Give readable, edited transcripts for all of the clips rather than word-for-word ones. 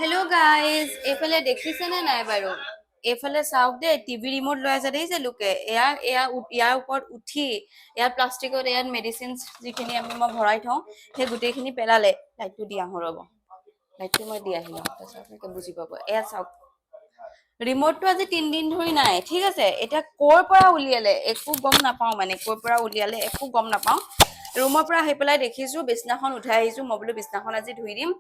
Hello' guys, এইফালে দেখিছেনে নাই বাৰু? এইফালে চাওক দেই, টিভি ৰিমোট লৈ আছে দেখিছে লোকে। ইয়াৰ ওপৰত উঠি ইয়াৰ প্লাষ্টিকত ইয়াত মেডিচিন যিখিনি মই ভৰাই থওঁ সেই গোটেইখিনি পেলালে। লাইটটো দি আহো ৰ'ব, লাইটটো মই দি আহিলোঁ তাৰপিছত বুজি পাব। এয়া চাওক, ৰিমোটটো আজি 3 দিন ধৰি নাই, ঠিক আছে। এতিয়া ক'ৰ পৰা উলিয়ালে একো গম নাপাওঁ, মানে ক'ৰ পৰা উলিয়ালে একো গম নাপাওঁ। ৰুমৰ পৰা আহি পেলাই দেখিছো বিছনাখন উঠাই আহিছো। মই বোলো বিছনাখন আজি ধুই দিম।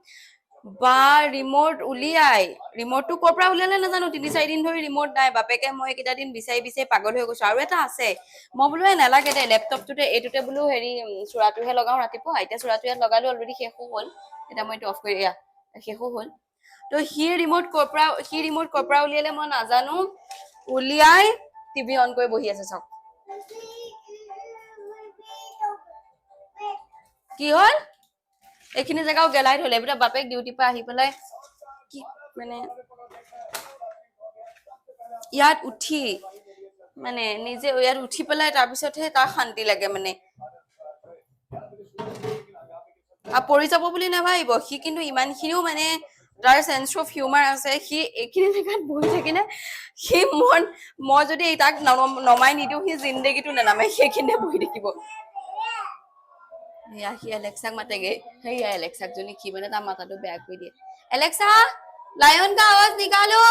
বা ৰিমোট উলিয়াই, ৰিমোটটো ক'ৰ পৰা উলিয়ালে নাজানো। 3-4 দিন ধৰি ৰিমোট নাই। বাপেকে মই এইকেইটা দিন বিচাৰি বিচাৰি পাগল হৈ গৈছো। আৰু এটা আছে, মই বোলো নালাগে দে, লেপটপটোতে এইটোতে বোলো হেৰি চোৰাটোহে লগাও ৰাতিপুৱা। এতিয়া চোৰাটো ইয়াত লগালো, অলৰেডি শেষো হ'ল। এতিয়া মই এইটো অফ কৰি শেষো হ'ল। তো সি ৰিমোট ক'ৰ পৰা উলিয়ালে মই নাজানো। উলিয়াই টিভি অন কৰি বহি আছে। চাওক কি হ'ল, এইখিনি জেগাও গেলাই থলে। এইবিলাক বাপেক ডিউটিৰ পৰা আহি পেলাই কি মানে ইয়াত উঠি মানে নিজে ইয়াত উঠি পেলাই তাৰপিছতহে তাৰ শান্তি লাগে। মানে পৰি যাব বুলি নাভাবিব সি, কিন্তু ইমানখিনিও মানে তাৰ চেন্স অফ হিউমাৰ আছে। সি এইখিনি জেগাত বহি থাকিলে সি মই যদি তাক নমাই নিদিওঁ সি জিন্দেগীটো নেনামে, সেইখিনিতে বহি থাকিব। সি এলেক্সাক মাতেগে। সেয়া এলেক্সাক জনী কি মানে তাৰ মাথাটো বেয়া কৰি দিয়ে। এলেক্সা, লায়ন কা আৱাজ নিকালো।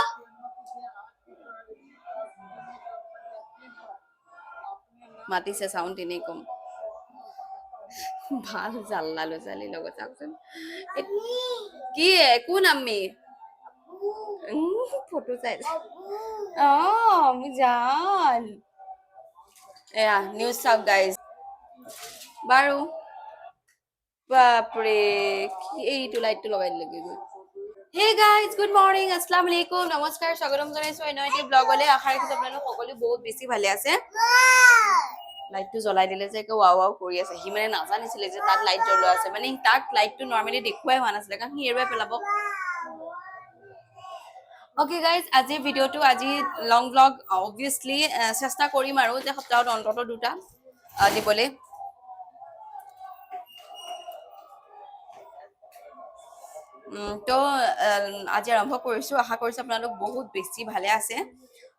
মাতিছে, চাউণ্ড তেনেই কম। ভাল জাল্লা লো ছোৱালীৰ লগত চাওকচোন। কি কোন আম্মি? ফটো চাই জান। এয়া নিউজ চাওক গাইজ। বাৰু বাপৰে, এইটো লাইটটো লগাই দিলেগে গৈ। হে গাইজ, গুড মৰ্নিং, আসসালামু আলাইকুম, নমস্কাৰ, স্বাগতম জনাইছো অন্য এটি ব্লগলৈ। আশা ৰাখিছো আপোনালোক সকলো বহুত বেছি ভালে আছে। লাইটটো জ্বলাই দিলে যে একে ৱাও ৱাও কৰি আছে। সি মানে নাজানিছিলে যে তাত লাইট জ্বলোৱা আছে। মানে তাক লাইটটো নৰ্মেলি দেখুৱাই হোৱা নাছিলে, কাৰণ সি এৰুৱাই পেলাব। অকে গাইজ, আজিৰ ভিডিঅ'টো লং ব্লগ অবভিয়াছলি চেষ্টা কৰিম আৰু যে সপ্তাহত অন্তত 2টা দিবলৈ। তো আজি আৰম্ভ কৰিছো। আশা কৰিছো আপোনালোক বহুত বেছি ভালে আছে।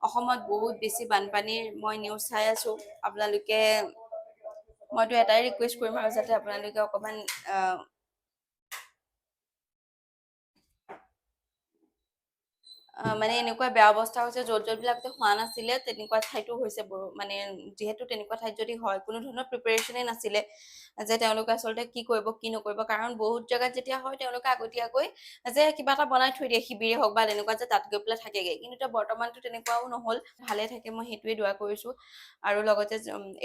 অসমত বহুত বেছি বানপানীৰ মই নিউজ চাই আছো। আপোনালোকে, মইতো এটাই ৰিকুৱেষ্ট কৰিম আৰু যাতে আপোনালোকে অকমান মানে এনেকুৱা বেয়া অৱস্থা হৈছে, য'ত বিলাকতে হোৱা নাছিলে তেনেকুৱা ঠাইতো হৈছে। মানে যিহেতু তেনেকুৱা ঠাইত যদি হয়, কোনো ধৰণৰ প্ৰিপেৰেশ্যনে নাছিলে যে তেওঁলোকে আচলতে কি কৰিব কি নকৰিব। কাৰণ বহুত জেগাত যেতিয়া হয়, তেওঁলোকে আগতীয়াকৈ যে কিবা এটা বনাই থৈ দিয়ে, শিবিৰে হওক বা তেনেকুৱা, যে তাত গৈ পেলাই থাকেগে। কিন্তু এতিয়া বৰ্তমানতো তেনেকুৱাও নহল। ভালে থাকে, মই সেইটোৱে দোৱা কৰিছো। আৰু লগতে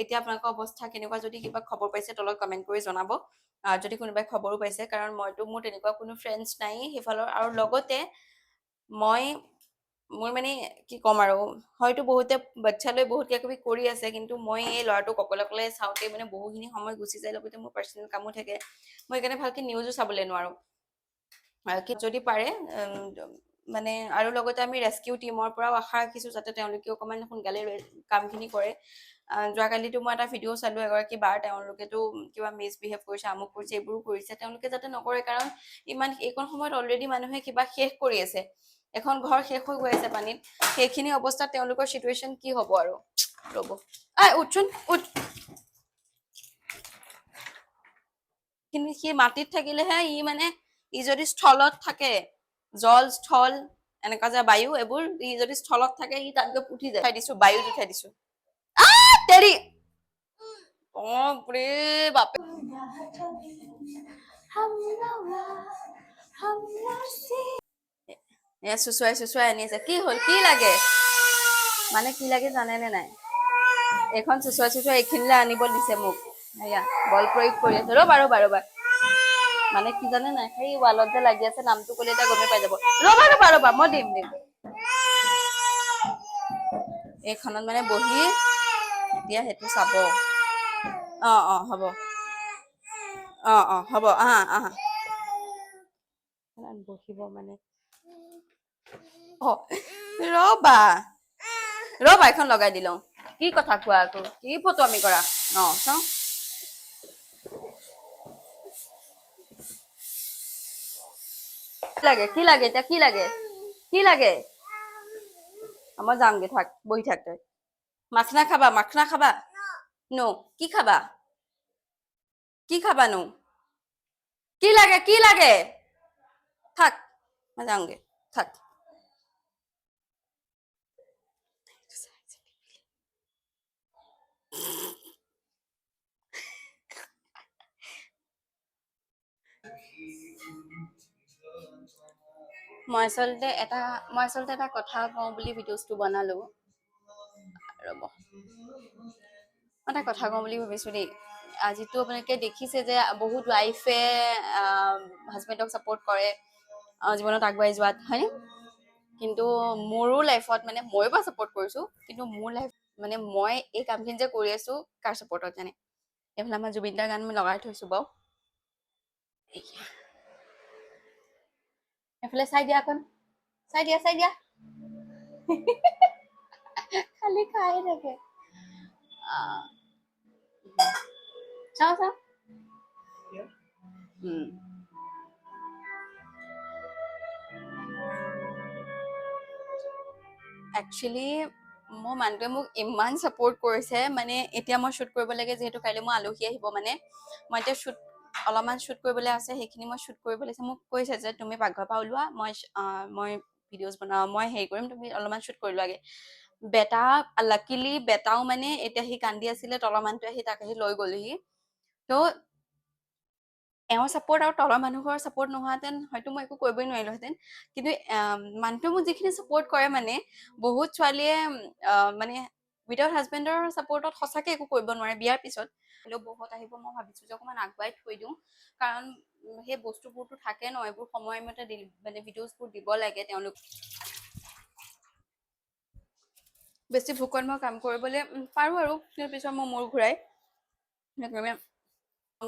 এতিয়া আপোনালোকৰ অৱস্থা কেনেকুৱা, যদি কিবা খবৰ পাইছে তলত কমেন্ট কৰি জনাব। যদি কোনোবাই খবৰো পাইছে, কাৰণ মোৰ তেনেকুৱা কোনো ফ্ৰেণ্ডছ নাই সেইফালৰ। আৰু লগতে মোৰ মানে কি ক'ম আৰু, হয়তো বহুতে বাচ্ছালৈ বহুত কিবা কিবি কৰি আছে, কিন্তু মই এই ল'ৰাটোক অকলে চাওঁতে মানে বহুখিনি সময় গুচি যায়। লগতে মোৰ পাৰ্চনেল কামো থাকে, মই সেইকাৰণে ভালকে নিউজো চাবলৈ নোৱাৰো। যদি পাৰে মানে, আৰু লগতে আমি ৰেস্কিউ টিমৰ পৰাও আশা ৰাখিছো যাতে তেওঁলোকে অকমান সোনকালে কামখিনি কৰে। যোৱাকালিতো মই এটা ভিডিঅ' চালো, এগৰাকী বাৰ, তেওঁলোকেতো কিবা মিছবিহেভ কৰিছে, আমুক কৰিছে, এইবোৰো কৰিছে। তেওঁলোকে যাতে নকৰে, কাৰণ এইকণ সময়ত অলৰেডি মানুহে কিবা শেষ কৰি আছে। এখন ঘৰ শেষ হৈ গৈ আছে পানীত। সেইখিনি অৱস্থাত তেওঁলোকৰ চিটুৱেশ্যন কি হ'ব আৰু। ৰ'ব, উঠচোন উঠ। কিন্তু সি মাটিত থাকিলেহে ই যদি স্থলত থাকে, জল স্থল এনেকুৱা যে বায়ু, এইবোৰ ই যদি স্থলত থাকে, ই তাত গৈ উঠি যায়। উঠাই দিছো, বায়ুত উঠাই দিছো। তেৰি বাপে চুচুৱাই আনি আছে। কি হ'ল, কি লাগে মানে, কি লাগে জানেনে নাই? এইখন চুচুৱাই এইখিনিলে আনিব দিছে মোক। এয়া বল প্ৰয়োগ কৰি আছে। ৰ'বা মানে কি জানে নাই, সেই ৱালত যে লাগি আছে, নামটো ক'লে এতিয়া গমেই পাই যাব। ৰ'বা মই দিম। এইখনত মানে বহি এতিয়া সেইটো চাব। হ'ব। হ'ব, আহা। বহিব মানে, ৰ'বা এখন লগাই দি লওঁ। কি কথা কোৱা আকৌ, কি ফটোৱামি কৰা। চাওঁ। এতিয়া কি লাগে মই যামগে থাক বহি থাক তই মাখনা খাবা নো কি খাবা নো কি লাগে থাক মই যাওঁগে থাক মই আচলতে এটা কথা কওঁ বুলি ভিডিঅ'টো বনালো ৰ'ব মই এটা কথা কওঁ বুলি ভাবিছো দেই আজিতো আপোনালোকে দেখিছে যে বহুত ৱাইফে হাজবেণ্ডক ছাপোৰ্ট কৰে জীৱনত আগুৱাই যোৱাত হয়নে কিন্তু মোৰো লাইফত মানে ময়ো বা ছাপোৰ্ট কৰিছো কিন্তু মোৰ লাইফ মানে মই এই কামখিনি যে কৰি আছো কাৰ ছাপোৰ্টত জানে এইফালে আমাৰ জুবিন দাৰ গান মই লগাই থৈছো বাৰু এইফালে চাই দিয়া খালি খাই থাকে চাওঁ একচুৱেলি মোৰ মানুহটোৱে মোক ইমান ছাপোৰ্ট কৰিছে মানে এতিয়া মই শ্বুট কৰিব লাগে যিহেতু কাইলৈ মোৰ আলহী আহিব মানে মই এতিয়া অলপমান শ্বুট কৰিবলৈ আছে সেইখিনি মই শ্বুট কৰিব লাগিছে মোক কৈছে যে তুমি পাকঘৰৰ পৰা ওলোৱা মই ভিডিঅ'জ বনাওঁ মই হেৰি কৰিম তুমি অলপমান শ্বুট কৰি লোৱাগে বেটা লাকিলি বেটাও মানে এতিয়া সি কান্দি আছিলে তলৰ মানুহটোৱে আহি তাক আহি লৈ গ'লহি ত' এওঁৰ ছাপোৰ্ট আৰু তলৰ মানুহৰ ছাপোৰ্ট নোহোৱাহেঁতেন হয়তো মই একো কৰিবই নোৱাৰিলোহেঁতেন কিন্তু মানুহটোৱে মোক যিখিনি ছাপোৰ্ট কৰে মানে বহুত ছোৱালীয়ে মানে উইদাউট হাজবেণ্ডৰ ছাপোৰ্টত সঁচাকে একো কৰিব নোৱাৰে বিয়াৰ পিছত বহুত আহিব মই ভাবিছো যে অকণমান আগুৱাই থৈ দিওঁ কাৰণ সেই বস্তুবোৰতো থাকে ন এইবোৰ সময়মতে মানে ভিডিঅ'জবোৰ দিব লাগে তেওঁলোক বেছি ভোকত মই কাম কৰিবলৈ পাৰো আৰু পিছত মই মূৰ ঘূৰাই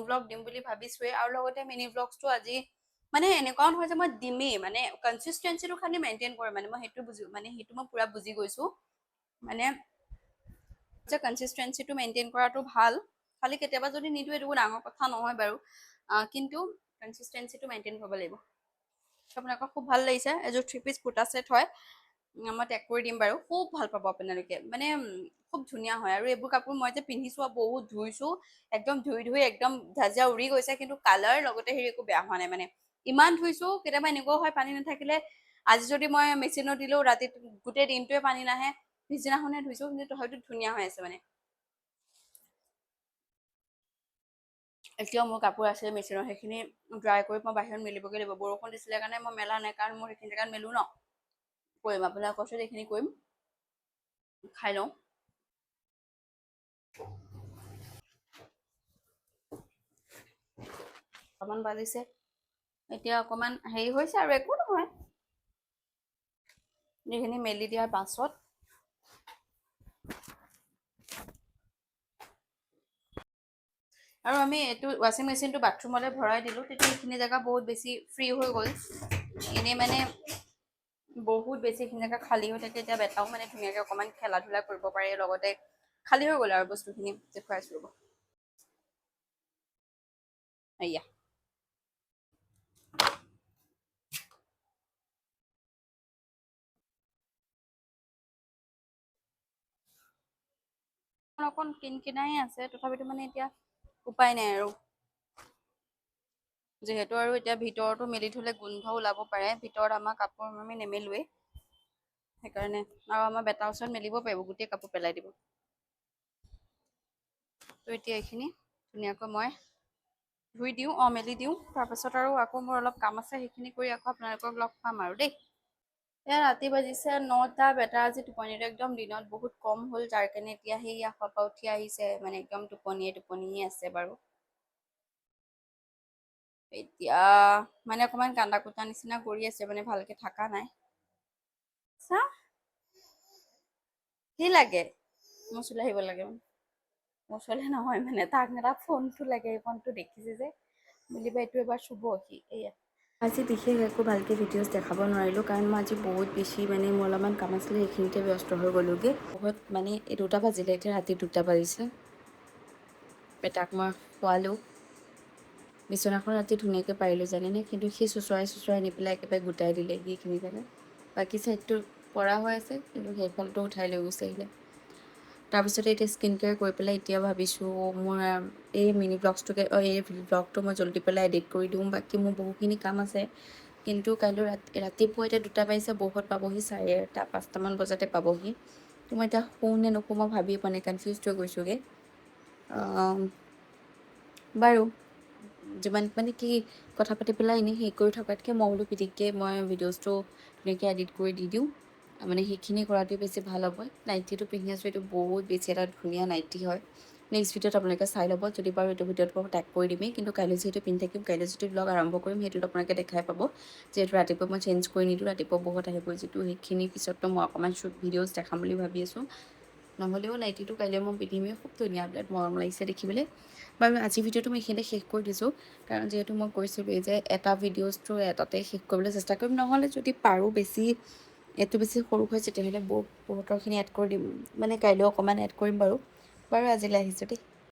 ব্লগ দিম বুলি ভাবিছোৱে আৰু লগতে মিনি ব্লগছটো আজি মানে এনেকুৱাও নহয় যে মই দিমেই মানে কনচিষ্টেঞ্চিটো খালি মেইনটেইন কৰে মানে মই সেইটো মই পুৰা বুজি গৈছো মানে যে কনচিষ্টেঞ্চিটো মেইনটেইন কৰাটো ভাল খালি কেতিয়াবা যদি নিদিওঁ এইটো ডাঙৰ কথা নহয় বাৰু কিন্তু কনচিষ্টেঞ্চিটো মেইনটেইন কৰিব লাগিব আপোনালোকৰ খুব ভাল লাগিছে এযোৰ 3 পিচ কুৰ্তা ছেট হয় মই টেগ কৰি দিম বাৰু খুব ভাল পাব আপোনালোকে মানে খুব ধুনীয়া হয় আৰু এইবোৰ কাপোৰ মই যে পিন্ধিছো বহুত ধুইছো একদম ধুই একদম ধাজিয়া উৰি গৈছে কিন্তু কালাৰ লগতে হেৰি একো বেয়া হোৱা নাই মানে ইমান ধুইছো কেতিয়াবা এনেকুৱাও হয় পানী নাথাকিলে আজি যদি মই মেচিনত দিলেও ৰাতি গোটেই দিনটোৱে পানী নাহে পিছদিনাখনে ধুইছো কিন্তু হয়তো ধুনীয়া হৈ আছে মানে এতিয়াও মোৰ কাপোৰ আছে মেচিনৰ সেইখিনি ড্ৰাই কৰি মই বাহিৰত মেলিবগৈ লাগিব বৰষুণ দিছিলে কাৰণে মই মেলা নাই কাৰণ মোৰ সেইখিনি জেগাত মেলো ন কৰিম আপোনাক কৈছো এইখিনি কৰিম খাই লওঁ বাজিছে এতিয়া অকমান হেৰি হৈছে আৰু একো নহয় যিখিনি মেলি দিয়াৰ পাছত আৰু আমি এইটো ৱাশ্বিং মেচিনটো বাথৰুমলৈ ভৰাই দিলোঁ তেতিয়া এইখিনি জেগা বহুত বেছি ফ্ৰী হৈ গ'ল এনেই মানে বহুত বেছি এইখিনি জেগা খালী হৈ থাকে এতিয়া বেটাও মানে ধুনীয়াকৈ অকণমান খেলা ধূলা কৰিব পাৰে লগতে খালী হৈ গ'ল আৰু বস্তুখিনি দেখুৱাইছোঁ ৰ'ব এয়া অকণ কিনকিনাই আছে তথাপিতো মানে এতিয়া উপায় নাই আৰু যিহেতু আৰু এতিয়া ভিতৰতো মেলি থ'লে গোন্ধ ওলাব পাৰে ভিতৰত আমাৰ কাপোৰ আমি নেমেলোৱেই সেইকাৰণে আৰু আমাৰ বেটাৰ ওচৰত মেলিব পাৰিব গোটেই কাপোৰ পেলাই দিব তো এতিয়া এইখিনি ধুনীয়াকৈ মই ধুই দিওঁ মেলি দিওঁ তাৰপাছত আৰু আকৌ মোৰ অলপ কাম আছে সেইখিনি কৰি আকৌ আপোনালোকক লগ পাম আৰু দেই এয়া ৰাতি বাজিছে 9টা বেটা আজি টোপনিটো একদম দিনত বহুত কম হ'ল যাৰ কাৰণে এতিয়া সেই শুৱাৰ পৰা উঠি আহিছে মানে একদম টোপনিয়ে আছে বাৰু এতিয়া মানে অকণমান কান্দা কুটা নিচিনা কৰি আছে মানে ভালকে থকা নাই চা কি লাগে মোৰ ওচৰলৈ আহিব লাগে মোৰ ওচৰলৈ নহয় মানে তাক এটা ফোনটো লাগে এই ফোনটো দেখিছে যে বুলিবা এইটো এবাৰ চুব সি এয়া আজি বিশেষ একো ভালকৈ ভিডিঅ'জ দেখাব নোৱাৰিলোঁ কাৰণ মই আজি বহুত বেছি মানে মোৰ অলপমান কাম আছিলে সেইখিনিতে ব্যস্ত হৈ গ'লোগৈ বহুত মানে এই 2টা বাজিলে এতিয়া ৰাতি 2টা বাজিছে বেটাক মই খোৱালোঁ বিচনাখন ৰাতি ধুনীয়াকৈ পাৰিলোঁ জানেনে, কিন্তু সি চুচৰাই নি পেলাই একেবাৰে গোটাই দিলে সেইখিনি জেগা। বাকী ছাইডটো পৰা হৈ আছে, কিন্তু সেইফালটো উঠাই লৈ গুচি আহিলে। তাৰপিছতে এতিয়া স্কিন কেয়াৰ কৰি পেলাই এতিয়া ভাবিছোঁ মোৰ এই মিনি ব্লগছটোকে এই ব্লগটো মই জল্দি পেলাই এডিট কৰি দিওঁ। বাকী মোৰ বহুখিনি কাম আছে, কিন্তু কাইলৈ ৰাতিপুৱা এতিয়া 2টা বাজিছে, বহুত পাবহি 4:30 5টামান বজাতে পাবহি। তো মই এতিয়া শুওঁ নে নুশুওঁ মই ভাবিয়ে পোৱা নাই, কনফিউজ হৈ গৈছোঁগৈ। বাৰু যিমান মানে কি কথা পাতি পেলাই এনেই হেৰি কৰি থকাতকৈ মই বোলো পিটিককৈ মই ভিডিঅ'জটো ধুনীয়াকৈ এডিট কৰি দি দিওঁ, মানে সেইখিনি কৰাটোৱে বেছি ভাল হ'ব। নাইটিটো পিন্ধি আছোঁ, এইটো বহুত বেছি এটা ধুনীয়া নাইটি হয়। নেক্সট ভিডিঅ'ত আপোনালোকে চাই ল'ব, যদি বাৰু এইটো ভিডিঅ'ত মই টেগ কৰি দিমেই, কিন্তু কাইলৈ যিহেতু পিন্ধি থাকিম, কাইলৈ যিটো ব্লগ আৰম্ভ কৰিম সেইটোত আপোনালোকে দেখাই পাব। যিহেতু ৰাতিপুৱা মই চেঞ্জ কৰি নিদিওঁ, ৰাতিপুৱা বহুত আহিব, যিটো সেইখিনি পিছততো মই অকণমান ভিডিঅ'জ দেখাম বুলি ভাবি আছোঁ। নহ'লেও নাইটিটো কাইলৈ মই পিন্ধিমেই, খুব ধুনীয়া, বিৰাট মৰম লাগিছে দেখিবলৈ। বাৰু আজি ভিডিঅ'টো মই এইখিনিতে শেষ কৰি দিছোঁ, কাৰণ যিহেতু মই কৈছিলোঁ যে এটা ভিডিঅ'জটো এটাতে শেষ কৰিবলৈ চেষ্টা কৰিম, নহ'লে যদি পাৰোঁ এইটো বেছি সৰু হৈছে তেতিয়াহ'লে বহুতৰখিনি এড কৰি দিম, মানে কাইলৈ অকণমান এড কৰিম বাৰু। আজিলৈ আহিছোঁ দেই।